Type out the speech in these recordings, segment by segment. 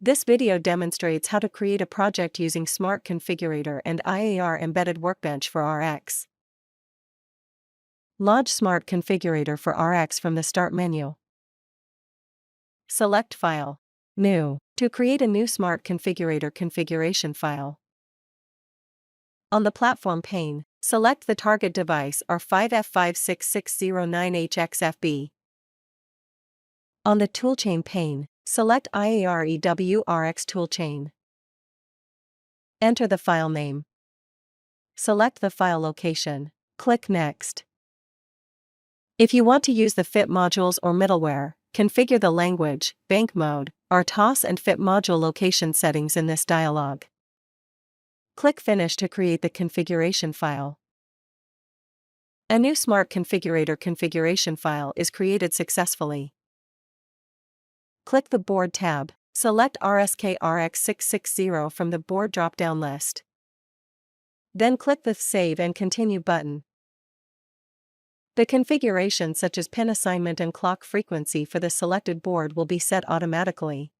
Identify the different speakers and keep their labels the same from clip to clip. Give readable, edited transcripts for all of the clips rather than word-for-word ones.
Speaker 1: This video demonstrates how to create a project using Smart Configurator and IAR embedded Workbench for RX. Launch Smart Configurator for RX from the Start menu. Select File, New, to create a new Smart Configurator configuration file. On the Platform pane, select the target device R5F56609HXFB. On the Toolchain pane, select IAR EWRX Toolchain. Enter the file name. Select the file location. Click Next. If you want to use the FIT modules or middleware, configure the language, bank mode, RTOS and FIT module location settings in this dialog. Click Finish to create the configuration file. A new Smart Configurator configuration file is created successfully. Click the Board tab, select RSK-RX660 from the Board drop-down list. Then click the Save and Continue button. The configuration such as pin assignment and clock frequency for the selected board will be set automatically.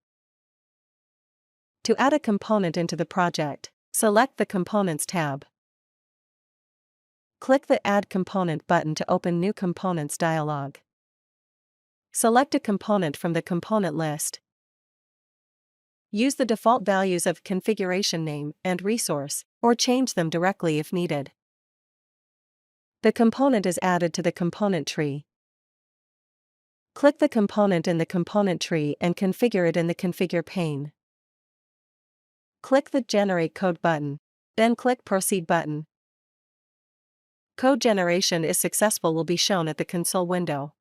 Speaker 1: To add a component into the project, select the Components tab. Click the Add Component button to open New Components dialog. Select a component from the component list. Use the default values of configuration name and resource, or change them directly if needed. The component is added to the component tree. Click the component in the component tree and configure it in the Configure pane. Click the Generate Code button, then click Proceed button. Code generation is successful will be shown at the console window.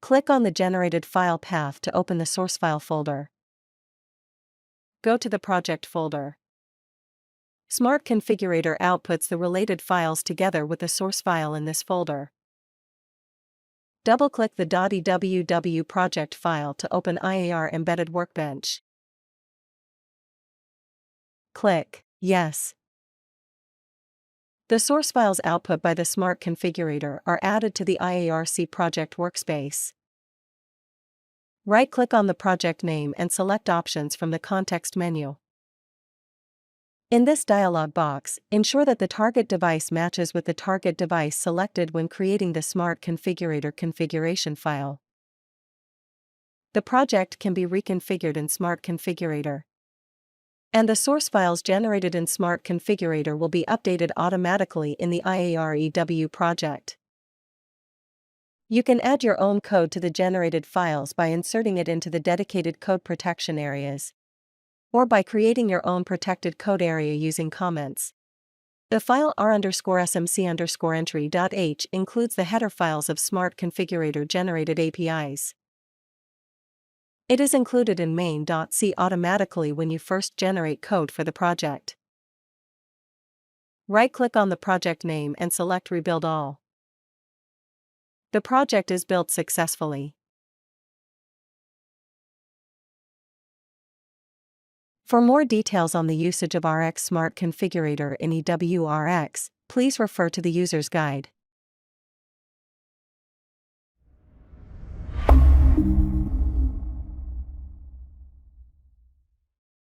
Speaker 1: Click on the generated file path to open the source file folder. Go to the project folder. Smart Configurator outputs the related files together with the source file in this folder. Double-click the .eww project file to open IAR embedded Workbench. Click Yes. The source files output by the Smart Configurator are added to the IARC project workspace. Right-click on the project name and select Options from the context menu. In this dialog box, ensure that the target device matches with the target device selected when creating the Smart Configurator configuration file. The project can be reconfigured in Smart Configurator. And the source files generated in Smart Configurator will be updated automatically in the IAR EW project. You can add your own code to the generated files by inserting it into the dedicated code protection areas, or by creating your own protected code area using comments. The file r_smc_entry.h includes the header files of Smart Configurator generated APIs. It is included in main.c automatically when you first generate code for the project. Right-click on the project name and select Rebuild All. The project is built successfully. For more details on the usage of RX Smart Configurator in EWRX, please refer to the user's guide.